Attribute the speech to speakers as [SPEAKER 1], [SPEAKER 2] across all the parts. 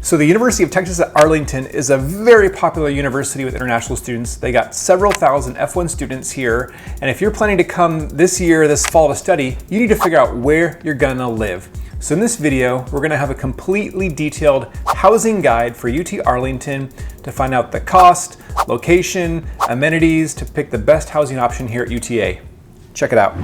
[SPEAKER 1] So the University of Texas at Arlington is a very popular university with international students. They got several thousand F1 students here. And if you're planning to come this year, this fall to study, you need to figure out where you're gonna live. So in this video, we're gonna have a completely detailed housing guide for UT Arlington to find out the cost, location, amenities, to pick the best housing option here at UTA. Check it out.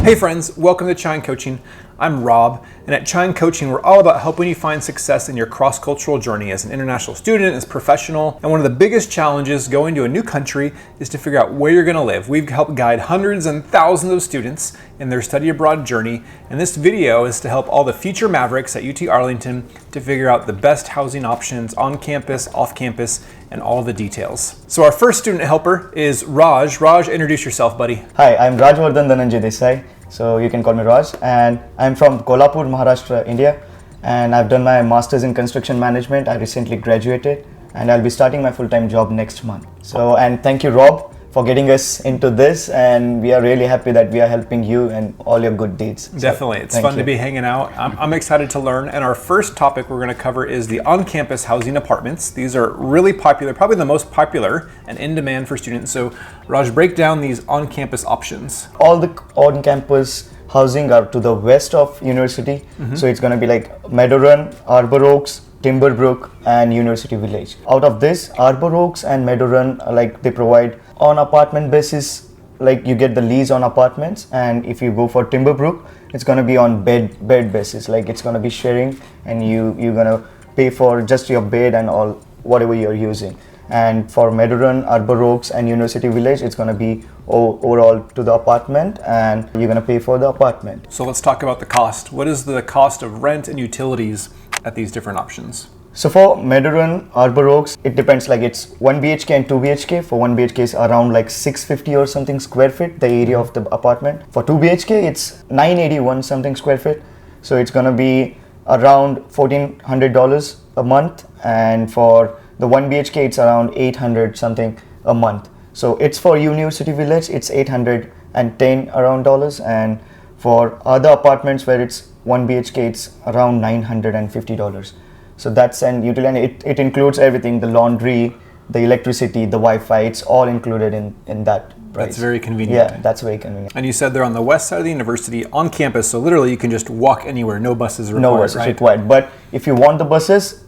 [SPEAKER 1] Hey friends, welcome to Chine Coaching. I'm Rob, and at Chine Coaching, we're all about helping you find success in your cross-cultural journey as an international student, as a professional. And one of the biggest challenges going to a new country is to figure out where you're gonna live. We've helped guide hundreds and thousands of students in their study abroad journey, and this video is to help all the future Mavericks at UT Arlington to figure out the best housing options on campus, off campus, and all the details. So our first student helper is Raj. Raj, introduce yourself, buddy.
[SPEAKER 2] Hi, I'm Rajvardhan Desai. So you can call me Raj, and I'm from Kolhapur, Maharashtra, India, and I've done my master's in construction management. I recently graduated, and I'll be starting my full-time job next month. So, and thank you, Rob, for getting us into this, and we are really happy that we are helping you and all your good deeds.
[SPEAKER 1] Definitely, it's fun to be hanging out. I'm excited to learn, and our first topic we're going to cover is the on-campus housing apartments. These are really popular, probably the most popular and in demand for students. So Raj, break down these on-campus options.
[SPEAKER 2] All the on-campus housing are to the west of university. So it's going to be like Meadow Run, Arbor Oaks, Timberbrook, and University Village. Out of this, Arbor Oaks and Meadow Run, like they provide on apartment basis, like you get the lease on apartments, and if you go for Timberbrook, it's going to be on bed basis, like it's going to be sharing, and you're going to pay for just your bed and all whatever you're using. And for Meadow Run, Arbor Oaks, and University Village, it's going to be overall to the apartment, and you're going to pay for the apartment.
[SPEAKER 1] So let's talk about the cost. What is the cost of rent and utilities at these different options?
[SPEAKER 2] So for Meadow Run, Arbor Oaks, it depends, like it's 1 BHK and 2 BHK. For 1 BHK is around like 650 or something square feet, the area of the apartment. For 2 BHK, it's 981 something square feet. So it's gonna be around $1,400 a month. And for the 1 BHK, it's around 800 something a month. So it's for University Village, it's 810 around dollars. And for other apartments where it's 1 BHK, it's around $950. So that's an utility, and it includes everything, the laundry, the electricity, the Wi-Fi, it's all included in that price.
[SPEAKER 1] That's very convenient.
[SPEAKER 2] Yeah, that's very convenient.
[SPEAKER 1] And you said they're on the west side of the university on campus, so literally you can just walk anywhere, no buses required,
[SPEAKER 2] No buses required, but if you want the buses,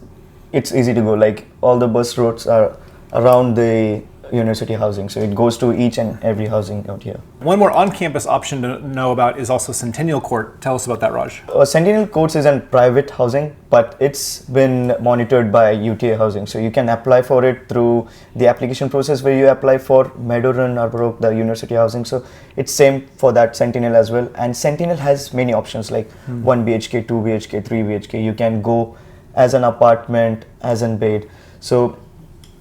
[SPEAKER 2] it's easy to go, like all the bus routes are around the university housing, so it goes to each and every housing out here.
[SPEAKER 1] One more on-campus option to know about is also Centennial Court. Tell us about that, Raj.
[SPEAKER 2] Centennial Courts is a private housing, but it's been monitored by UTA Housing, so you can apply for it through the application process where you apply for Meadow Run, Arbor Oak, the university housing. So it's same for that Centennial as well, and Centennial has many options like 1 BHK, 2 BHK, 3 BHK. You can go as an apartment, as an bed. So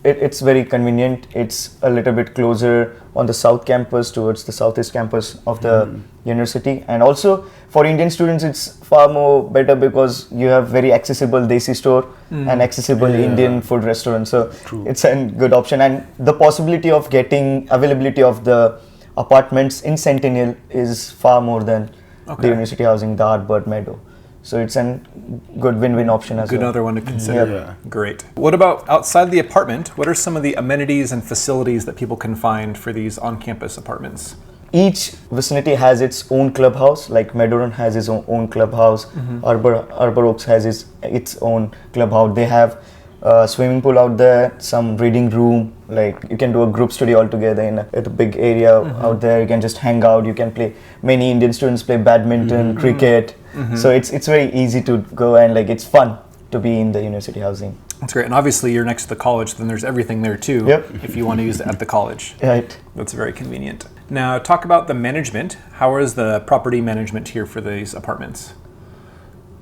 [SPEAKER 2] it's very convenient. It's a little bit closer on the south campus towards the southeast campus of the university, and also for Indian students it's far more better because you have very accessible Desi store and accessible Indian food restaurant. So it's a good option, and the possibility of getting availability of the apartments in Centennial is far more than the university housing, the Arbor Meadow. So it's a good win-win option as well.
[SPEAKER 1] Good another one to consider. Yeah. Great. What about outside the apartment? What are some of the amenities and facilities that people can find for these on-campus apartments?
[SPEAKER 2] Each vicinity has its own clubhouse, like Meadow Run has its own clubhouse, Arbor Oaks has its own clubhouse. They have a swimming pool out there, some reading room, like you can do a group study all together in a big area out there. You can just hang out, you can play, many Indian students play badminton, cricket. So it's very easy to go, and like it's fun to be in the university housing.
[SPEAKER 1] That's great, and obviously you're next to the college, then there's everything there too, if you want to use it at the college.
[SPEAKER 2] Right.
[SPEAKER 1] That's very convenient. Now talk about the management. How is the property management here for these apartments?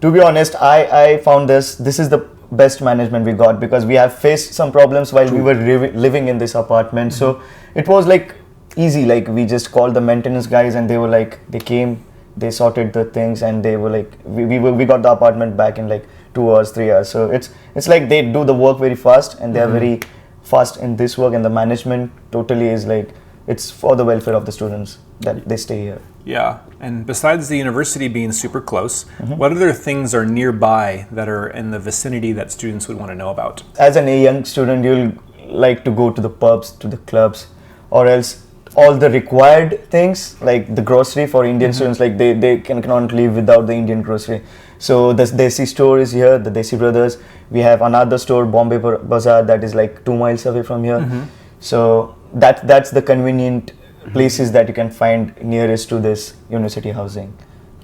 [SPEAKER 2] To be honest, I found this is the best management we got, because we have faced some problems while we were living in this apartment. So it was like easy, like we just called the maintenance guys, and they were like, they came, they sorted the things, and they were like, we got the apartment back in like 2 hours, 3 hours. So it's like they do the work very fast, and they are very fast in this work, and the management totally is like, it's for the welfare of the students that they stay here.
[SPEAKER 1] Yeah, and besides the university being super close, what other things are nearby that are in the vicinity that students would want to know about?
[SPEAKER 2] As a young student, you'll like to go to the pubs, to the clubs, or else all the required things like the grocery for Indian students, like they cannot live without the Indian grocery. So the Desi store is here, the Desi Brothers. We have another store, Bombay Bazaar, that is like 2 miles away from here. So that's the convenient places that you can find nearest to this university housing.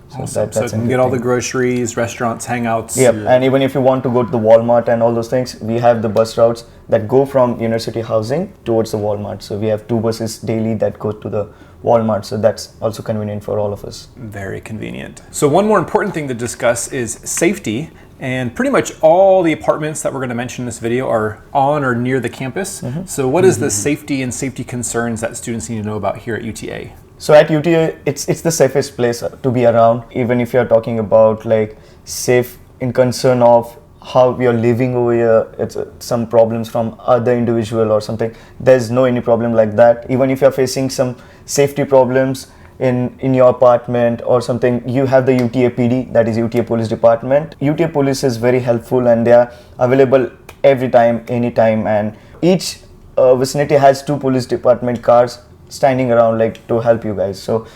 [SPEAKER 2] So
[SPEAKER 1] Awesome. So you can get all the groceries, restaurants, hangouts.
[SPEAKER 2] Yep, and even if you want to go to the Walmart and all those things, we have the bus routes that go from university housing towards the Walmart. So we have 2 buses daily that go to the Walmart. So that's also convenient for all of us.
[SPEAKER 1] Very convenient. So one more important thing to discuss is safety. And pretty much all the apartments that we're going to mention in this video are on or near the campus. So what is the safety and safety concerns that students need to know about here at UTA?
[SPEAKER 2] So at UTA, it's the safest place to be around. Even if you're talking about like safe in concern of how you're living over here, it's some problems from other individual or something. There's no any problem like that. Even if you're facing some safety problems in your apartment or something, you have the UTA PD, that is UTA Police Department. UTA Police is very helpful and they are available every time, anytime. And each vicinity has 2 police department cars standing around like to help you guys. So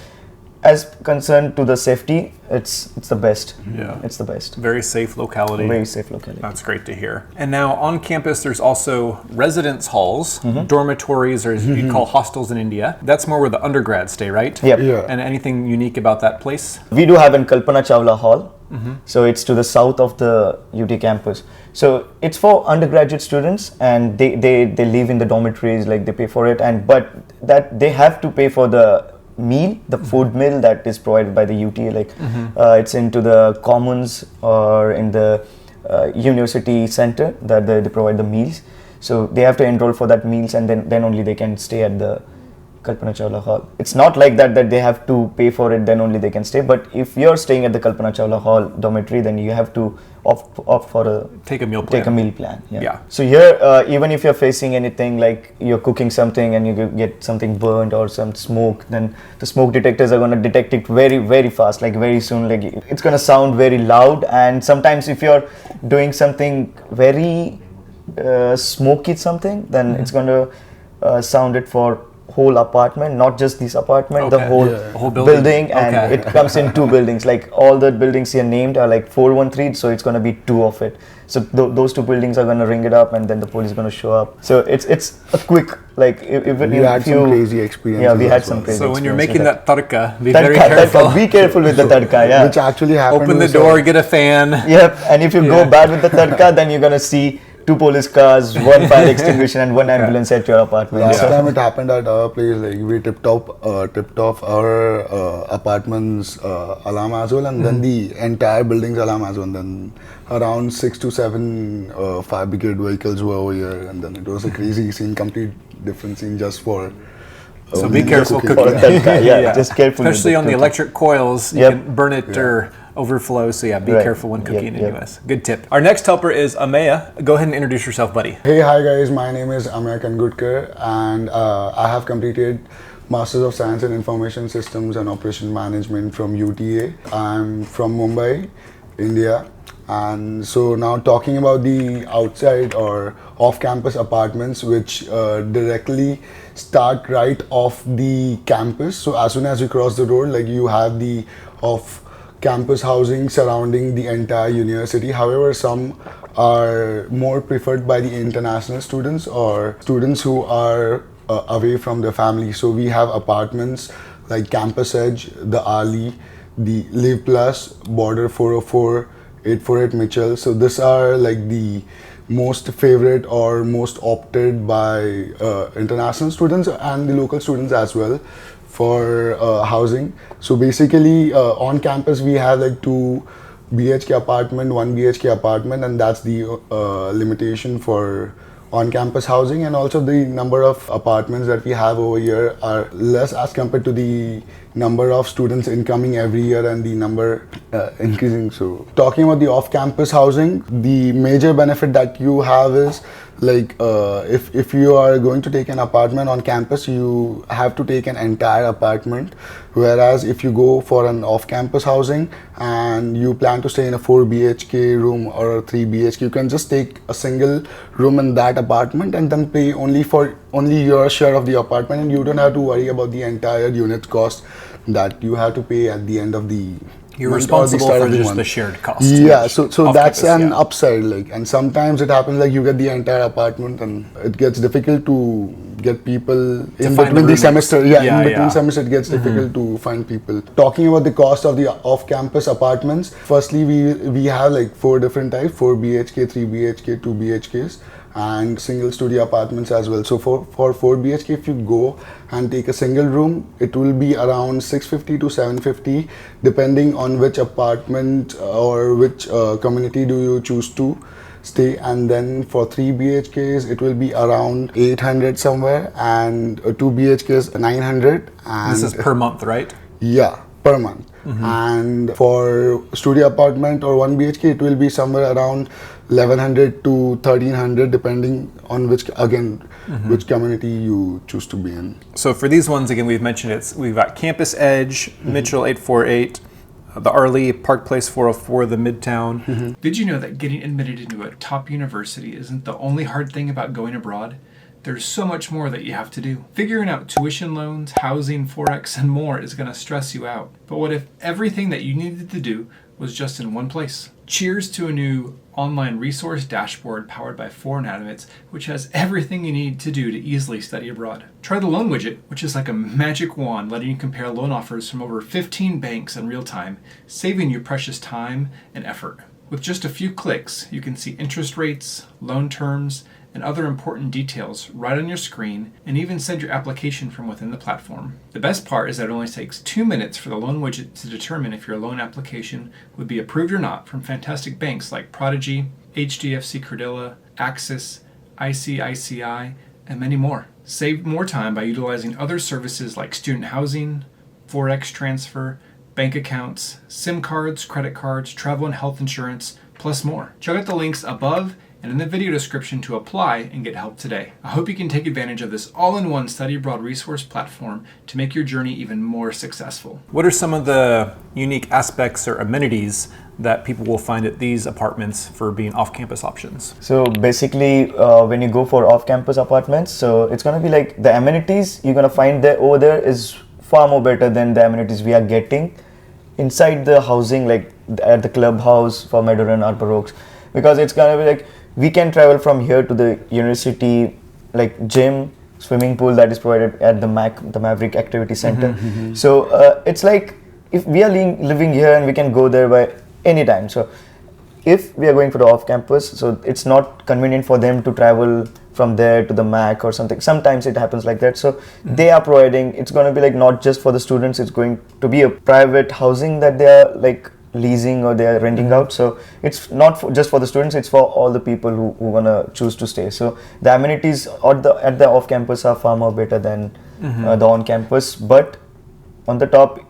[SPEAKER 2] as concerned to the safety, it's the best.
[SPEAKER 1] Yeah.
[SPEAKER 2] It's the best.
[SPEAKER 1] Very safe locality.
[SPEAKER 2] Very safe locality.
[SPEAKER 1] That's great to hear. And now on campus, there's also residence halls, dormitories, or as you'd call hostels in India. That's more where the undergrads stay, right?
[SPEAKER 2] Yep.
[SPEAKER 3] Yeah.
[SPEAKER 1] And anything unique about that place?
[SPEAKER 2] We do have in Kalpana Chawla Hall. So it's to the south of the UT campus. So it's for undergraduate students and they live in the dormitories, like they pay for it, but that they have to pay for the meal, the food meal that is provided by the UTA, like it's into the commons or in the university center that they provide the meals. So they have to enroll for that meals and then only they can stay at the Kalpana Chawla Hall. It's not like that they have to pay for it, then only they can stay. But if you're staying at the Kalpana Chawla Hall dormitory, then you have to opt for
[SPEAKER 1] Take a meal plan. Yeah.
[SPEAKER 2] So here, even if you're facing anything like you're cooking something and you get something burnt or some smoke, then the smoke detectors are going to detect it very, very fast, like very soon. Like it's going to sound very loud. And sometimes if you're doing something very smoky something, then it's going to sound it for whole apartment, not just this apartment, the whole building, and it comes in 2 buildings. Like all the buildings here named are like 413, so it's going to be 2 of it. So those 2 buildings are going to ring it up, and then the police is going to show up. So it's a quick, like if
[SPEAKER 3] we had some crazy experiences.
[SPEAKER 2] Yeah, we had some crazy.
[SPEAKER 1] So when you're making that tadka, be
[SPEAKER 2] very careful. Be careful with the tadka. Yeah.
[SPEAKER 3] Which actually happened.
[SPEAKER 1] Open the door, get a fan.
[SPEAKER 2] Yep. And if you go bad with the tadka, then you're gonna see 2 police cars, 1 fire extinguisher, and 1 ambulance at your apartment.
[SPEAKER 3] Last time it happened at our place, like we tipped off our apartment's alarm as well, and then the entire building's alarm as well. And then around 6 to 7 fire brigade vehicles were over here, and then it was a crazy scene, complete different scene just for.
[SPEAKER 1] So be careful cooking.
[SPEAKER 2] Just careful.
[SPEAKER 1] Especially on the electric coils, you can burn it or overflow. So be careful when cooking in the US. Good tip. Our next helper is Ameya. Go ahead and introduce yourself, buddy.
[SPEAKER 3] Hey, hi guys. My name is Ameya Kangutkar, and I have completed Masters of Science in Information Systems and Operation Management from UTA. I'm from Mumbai, India. And so now talking about the outside or off-campus apartments, which directly start right off the campus. So as soon as you cross the road, like you have the off-campus housing surrounding the entire university. However, some are more preferred by the international students or students who are away from their family. So we have apartments like Campus Edge, the Ali, the Live Plus, Border 404, 848 Mitchell. So these are like the most favorite or most opted by international students and the local students as well for housing. So basically on campus we have like 2 BHK apartment, 1 BHK apartment, and that's the limitation for on-campus housing. And also the number of apartments that we have over here are less as compared to the number of students incoming every year and the number increasing. So talking about the off-campus housing, the major benefit that you have is like if you are going to take an apartment on campus, you have to take an entire apartment, whereas if you go for an off-campus housing and you plan to stay in a 4 BHK room or a 3 BHK, you can just take a single room in that apartment and then pay only your share of the apartment, and you don't have to worry about the entire unit cost that you have to pay at the end of the
[SPEAKER 1] You're
[SPEAKER 3] month or the
[SPEAKER 1] responsible
[SPEAKER 3] start
[SPEAKER 1] for
[SPEAKER 3] of the
[SPEAKER 1] just
[SPEAKER 3] month.
[SPEAKER 1] the shared cost.
[SPEAKER 3] Yeah, so that's
[SPEAKER 1] campus,
[SPEAKER 3] an
[SPEAKER 1] yeah.
[SPEAKER 3] upside, like, and sometimes it happens like you get the entire apartment and it gets difficult to get people in
[SPEAKER 1] find the
[SPEAKER 3] between the
[SPEAKER 1] roommates.
[SPEAKER 3] semester.
[SPEAKER 1] Yeah,
[SPEAKER 3] In between
[SPEAKER 1] yeah.
[SPEAKER 3] semester it gets difficult to find people. Talking about the cost of the off-campus apartments, firstly we have like 4 different types: 4 BHK, 3 BHK, 2 BHKs, and single studio apartments as well. So for 4 BHK, if you go and take a single room, it will be around 650 to 750 depending on which apartment or which community do you choose to stay. And then for 3 BHKs it will be around 800 somewhere, and 2 BHKs 900. And
[SPEAKER 1] This is per month, right?
[SPEAKER 3] yeah, per month. And for studio apartment or 1 BHK, it will be somewhere around 1100 to 1300 depending on which community you choose to be in.
[SPEAKER 1] So for these ones, again, we've mentioned we've got Campus Edge, Mitchell 848, the Arlie, Park Place 404, the Midtown.
[SPEAKER 4] Did you know that getting admitted into a top university isn't the only hard thing about going abroad? There's so much more that you have to do. Figuring out tuition loans, housing, Forex, and more is going to stress you out. But what if everything that you needed to do was just in one place? Cheers to a new online resource dashboard powered by Foreign Advocates, which has everything you need to do to easily study abroad. Try the loan widget, which is like a magic wand letting you compare loan offers from over 15 banks in real time, saving you precious time and effort. With just a few clicks, you can see interest rates, loan terms, and other important details right on your screen, and even send your application from within the platform. The best part is that it only takes 2 minutes for the loan widget to determine if your loan application would be approved or not from fantastic banks like Prodigy, HDFC Credila, Axis, ICICI, and many more. Save more time by utilizing other services like student housing, Forex transfer, bank accounts, SIM cards, credit cards, travel and health insurance, plus more. Check out the links above and in the video description to apply and get help today. I hope you can take advantage of this all-in-one study abroad resource platform to make your journey even more successful.
[SPEAKER 1] What are some of the unique aspects or amenities that people will find at these apartments for being off-campus options?
[SPEAKER 2] So basically, when you go for off-campus apartments, so it's gonna be like the amenities you're gonna find there over there is far more better than the amenities we are getting inside the housing, like at the clubhouse for Meadow and Arbor Oaks, because it's gonna be like we can travel from here to the university, like gym, swimming pool that is provided at the the Maverick Activity Center. So it's like if we are living here and we can go there by any time. So if we are going for the off-campus, so it's not convenient for them to travel from there to the MAC or something. Sometimes it happens like that. So they are providing, it's going to be like not just for the students, it's going to be a private housing that they are like leasing or they are renting out. So it's not just for the students, it's for all the people who want to choose to stay. So the amenities at the off-campus are far more better than the on-campus. But on the top,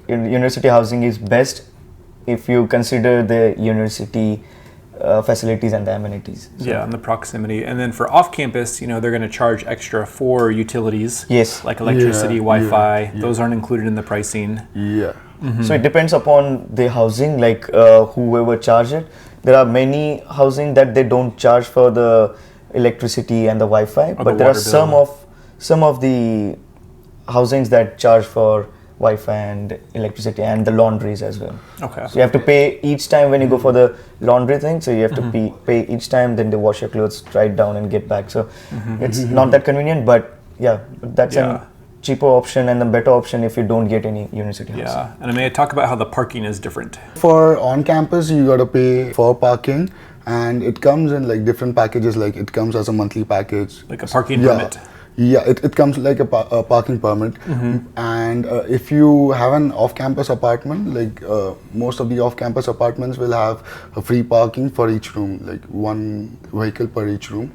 [SPEAKER 2] university housing is best if you consider the university facilities and the amenities. So
[SPEAKER 1] Yeah, and the proximity. And then for off-campus, they're going to charge extra for utilities.
[SPEAKER 2] Yes.
[SPEAKER 1] Like electricity,
[SPEAKER 3] Yeah,
[SPEAKER 1] Wi-Fi.
[SPEAKER 3] yeah.
[SPEAKER 1] Those aren't included in the pricing.
[SPEAKER 3] Yeah.
[SPEAKER 2] So it depends upon the housing, like whoever charge it. There are many housing that they don't charge for the electricity and the Wi-Fi,
[SPEAKER 1] the
[SPEAKER 2] but there are
[SPEAKER 1] water
[SPEAKER 2] some of the housings that charge for Wi-Fi and electricity and the laundries as well.
[SPEAKER 1] Okay.
[SPEAKER 2] So you have to pay each time when you go for the laundry thing. So you have to pay each time, then they wash your clothes, dry it down, and get back. So it's not that convenient, but yeah, that's
[SPEAKER 1] Yeah.
[SPEAKER 2] a cheaper option and a better option if you don't get any university housing.
[SPEAKER 1] Yeah, and I may talk about how the parking is different.
[SPEAKER 3] For on campus, you gotta pay for parking, and it comes in like different packages. Like it comes as a monthly package.
[SPEAKER 1] Like a parking
[SPEAKER 3] Yeah.
[SPEAKER 1] permit.
[SPEAKER 3] Yeah, it comes like a parking permit. And if you have an off-campus apartment, like most of the off-campus apartments will have a free parking for each room, like one vehicle per each room.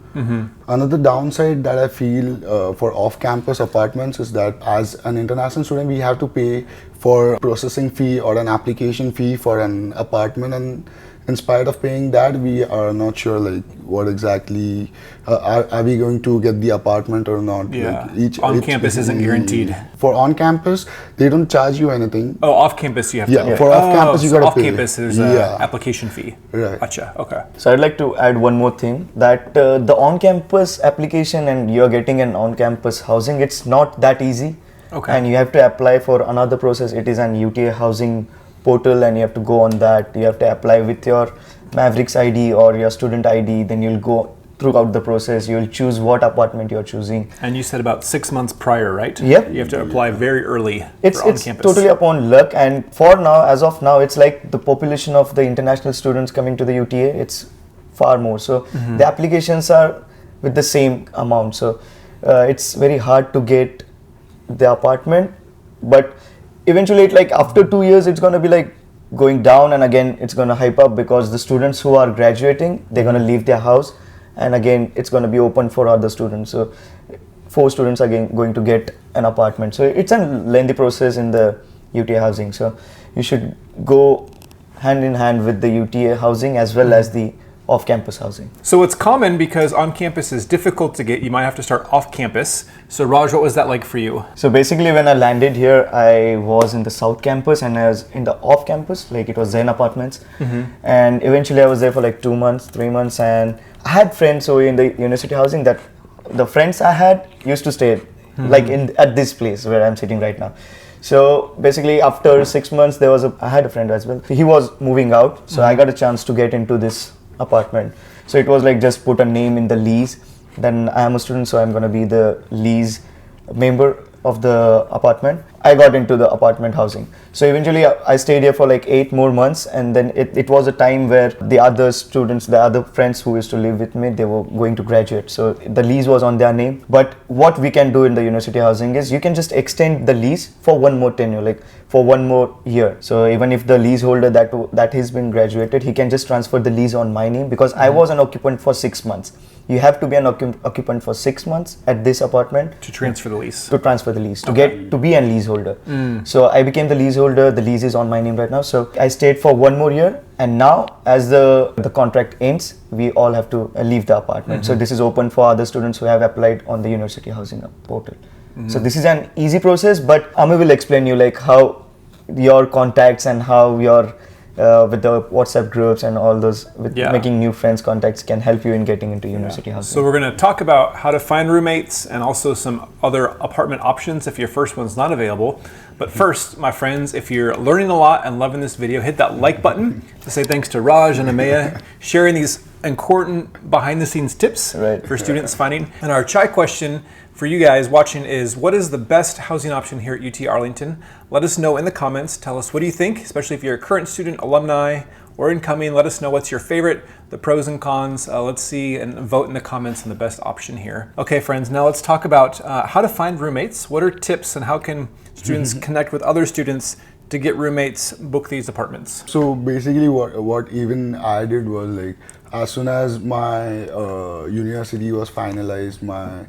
[SPEAKER 3] Another downside that I feel for off-campus apartments is that as an international student, we have to pay for processing fee or an application fee for an apartment, and in spite of paying that, we are not sure like what exactly are we going to get the apartment or not.
[SPEAKER 1] Yeah,
[SPEAKER 3] like
[SPEAKER 1] on campus isn't guaranteed.
[SPEAKER 3] For on campus, they don't charge you anything.
[SPEAKER 1] Oh, off campus you have to
[SPEAKER 3] Yeah,
[SPEAKER 1] pay.
[SPEAKER 3] for off campus you
[SPEAKER 1] so
[SPEAKER 3] gotta
[SPEAKER 1] off
[SPEAKER 3] pay.
[SPEAKER 1] campus there's
[SPEAKER 3] Yeah.
[SPEAKER 1] a application fee.
[SPEAKER 3] Right.
[SPEAKER 1] Gotcha. Okay.
[SPEAKER 2] So I'd like to add one more thing, that the on-campus application and you're getting an on-campus housing, it's not that easy.
[SPEAKER 1] Okay.
[SPEAKER 2] And you have to apply for another process. It is an UTA housing portal, and you have to go on that. You have to apply with your Mavericks ID or your student ID. Then you'll go throughout the process. You'll choose what apartment you're choosing.
[SPEAKER 1] And you said about 6 months prior, right?
[SPEAKER 2] Yep.
[SPEAKER 1] You have to apply very early
[SPEAKER 2] It's
[SPEAKER 1] for on
[SPEAKER 2] it's
[SPEAKER 1] campus.
[SPEAKER 2] totally upon luck. And for now, as of now, it's like the population of the international students coming to the UTA, it's far more. So the applications are with the same amount. So it's very hard to get the apartment, but eventually it, like after 2 years it's going to be like going down, and again it's going to hype up because the students who are graduating, they're going to leave their house, and again it's going to be open for other students. So 4 students are going to get an apartment. So it's a lengthy process in the UTA housing. So you should go hand in hand with the UTA housing as well as the off-campus housing.
[SPEAKER 1] So it's common because on campus is difficult to get. You might have to start off campus. So Raj, what was that like for you?
[SPEAKER 2] So basically when I landed here, I was in the South campus and I was in the off campus, like it was Zen Apartments. And eventually I was there for like 2 months, 3 months, and I had friends over in the university housing that the friends I had used to stay like at this place where I'm sitting right now. So basically after 6 months, I had a friend as well. He was moving out, so I got a chance to get into this apartment. So it was like just put a name in the lease. Then I am a student, so I'm gonna be the lease member of the apartment. I got into the apartment housing. So eventually I stayed here for like 8 more months, and then it was a time where the other students, the other friends who used to live with me, they were going to graduate. So the lease was on their name. But what we can do in the university housing is you can just extend the lease for one more tenure, like for one more year. So even if the leaseholder that has been graduated, he can just transfer the lease on my name, because I was an occupant for 6 months. You have to be an occupant for 6 months at this apartment
[SPEAKER 1] To transfer the lease.
[SPEAKER 2] to transfer the lease, to be a leaseholder. So I became the leaseholder. The lease is on my name right now. So I stayed for 1 more year, and now as the contract ends, we all have to leave the apartment. So this is open for other students who have applied on the university housing portal. So this is an easy process, but Ame will explain you like how your contacts and how your with the WhatsApp groups and all those, with making new friends, contacts can help you in getting into university housing.
[SPEAKER 1] So we're going to talk about how to find roommates and also some other apartment options if your first one's not available. But first, my friends, if you're learning a lot and loving this video, hit that like button to say thanks to Raj and Ameya sharing these important behind-the-scenes tips for students finding. And our chai question for you guys watching is, what is the best housing option here at UT Arlington? Let us know in the comments. Tell us, what do you think, especially if you're a current student, alumni, or incoming. Let us know what's your favorite, the pros and cons. Let's see and vote in the comments on the best option here. Okay, friends, now let's talk about how to find roommates. What are tips and how can students connect with other students to get roommates, book these apartments?
[SPEAKER 3] So basically what even I did was like, as soon as my university was finalized, my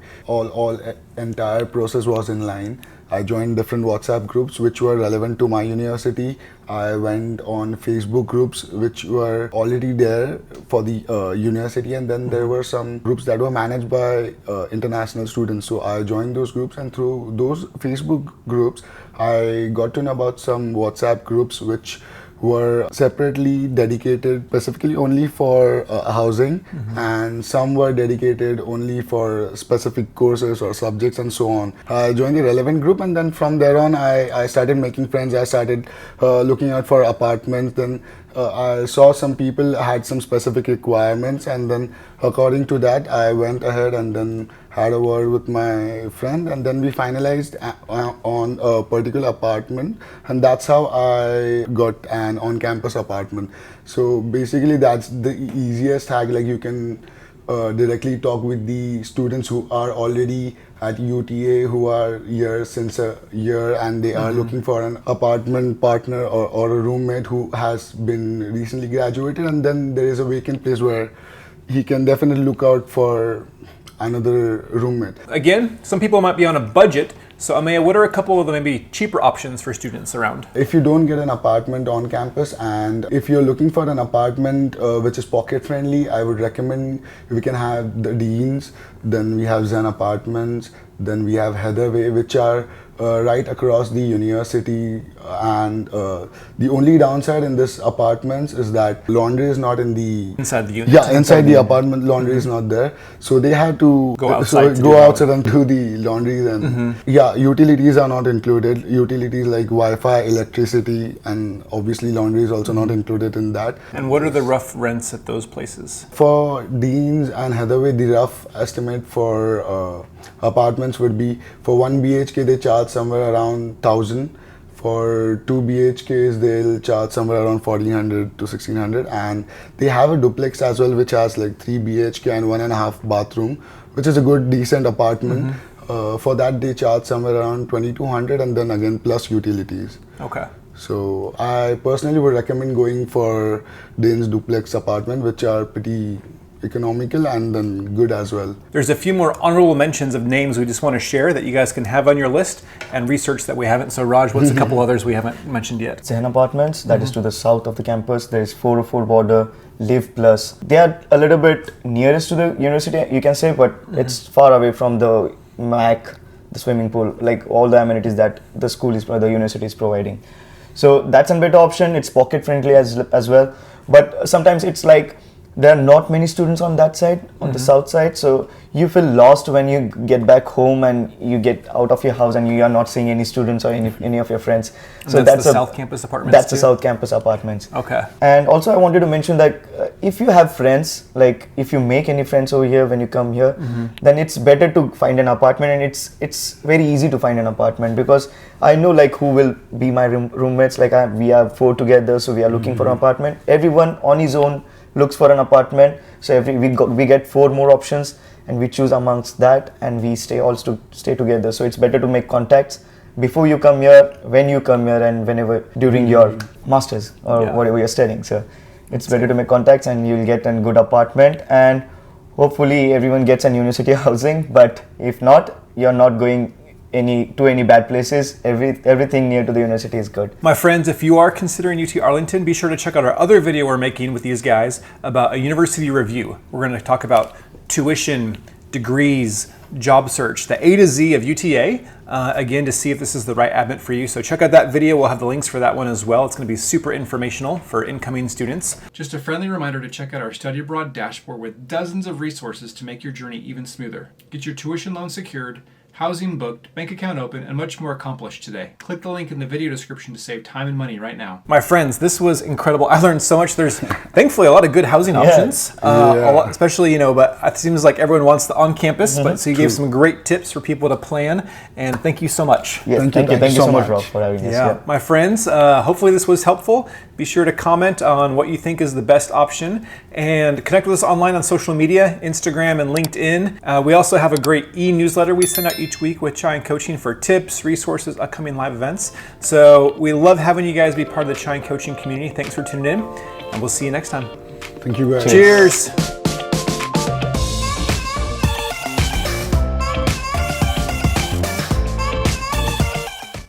[SPEAKER 3] entire process was in line, I joined different WhatsApp groups which were relevant to my university. I went on Facebook groups which were already there for the university, and then there were some groups that were managed by international students. So I joined those groups, and through those Facebook groups, I got to know about some WhatsApp groups which were separately dedicated specifically only for housing, and some were dedicated only for specific courses or subjects and so on. I joined the relevant group, and then from there on I started making friends. I started looking out for apartments. Then I saw some people had some specific requirements, and then according to that I went ahead and then had a word with my friend, and then we finalized on a particular apartment, and that's how I got an on-campus apartment. So basically that's the easiest hack. Like, you can directly talk with the students who are already at UTA who are here since a year and they are looking for an apartment partner or a roommate who has been recently graduated, and then there is a vacant place where he can definitely look out for another roommate.
[SPEAKER 1] Again, some people might be on a budget. So Ameya, what are a couple of the maybe cheaper options for students around?
[SPEAKER 3] If you don't get an apartment on campus and if you're looking for an apartment which is pocket friendly, I would recommend we can have the Deans, then we have Zen Apartments, then we have Heatherway, which are right across the university, and the only downside in this apartments is that laundry is not in the
[SPEAKER 1] Inside the unit?
[SPEAKER 3] Yeah, inside the apartment, laundry is not there, so they have to
[SPEAKER 1] Go outside
[SPEAKER 3] and do the laundries, and yeah, utilities are not included. Utilities like Wi-Fi, electricity, and obviously laundry is also not included in that.
[SPEAKER 1] And what are the rough rents at those places?
[SPEAKER 3] For Deans and Heatherway, the rough estimate for apartments would be, for 1 BHK they charge somewhere around 1,000. For 2 BHKs they'll charge somewhere around 1,400 to 1,600, and they have a duplex as well which has like 3 BHK and 1.5 bathroom, which is a good decent apartment. For that they charge somewhere around 2,200, and then again plus utilities.
[SPEAKER 1] Okay.
[SPEAKER 3] So I personally would recommend going for Dane's duplex apartment, which are pretty economical and then good as well.
[SPEAKER 1] There's a few more honorable mentions of names we just want to share that you guys can have on your list and research that we haven't. So Raj, what's a couple others we haven't mentioned yet?
[SPEAKER 2] Zen Apartments, that is to the south of the campus. There is 404 border, Live Plus. They are a little bit nearest to the university, you can say, but it's far away from the MAC, the swimming pool, like all the amenities that the school is, the university is providing. So that's a better option. It's pocket friendly as well. But sometimes it's like there are not many students on that side, on the south side, so you feel lost when you get back home and you get out of your house and you are not seeing any students or any of your friends.
[SPEAKER 1] So that's the South Campus Apartments.
[SPEAKER 2] That's the South Campus Apartments.
[SPEAKER 1] Okay.
[SPEAKER 2] And also I wanted to mention that if you have friends, like if you make any friends over here when you come here, then it's better to find an apartment, and it's very easy to find an apartment, because I know like who will be my roommates. Like we are 4 together, so we are looking for an apartment. Everyone on his own looks for an apartment, so we get 4 more options and we choose amongst that, and we stay together. So it's better to make contacts before you come here, when you come here, and whenever during your masters or whatever you're studying. So it's better to make contacts and you'll get a good apartment, and hopefully everyone gets an university housing. But if not, you're not going to any bad places. Everything near to the university is good.
[SPEAKER 1] My friends, if you are considering UT Arlington, be sure to check out our other video we're making with these guys about a university review. We're going to talk about tuition, degrees, job search, the A to Z of UTA, again, to see if this is the right admit for you. So check out that video. We'll have the links for that one as well. It's going to be super informational for incoming students.
[SPEAKER 4] Just a friendly reminder to check out our study abroad dashboard with dozens of resources to make your journey even smoother. Get your tuition loan secured, housing booked, bank account open, and much more accomplished today. Click the link in the video description to save time and money right now.
[SPEAKER 1] My friends, this was incredible. I learned so much. There's thankfully a lot of good housing options, a lot, especially, but it seems like everyone wants the on-campus, but so you gave some great tips for people to plan, and thank you so much.
[SPEAKER 2] Yes, thank you so much, Rob, for having us.
[SPEAKER 1] Yeah, my friends, hopefully this was helpful. Be sure to comment on what you think is the best option, and connect with us online on social media, Instagram and LinkedIn. We also have a great e-newsletter we send out each week with Chai and Coaching for tips, resources, upcoming live events. So we love having you guys be part of the Chai and Coaching community. Thanks for tuning in, and we'll see you next time.
[SPEAKER 3] Thank you guys.
[SPEAKER 1] Cheers.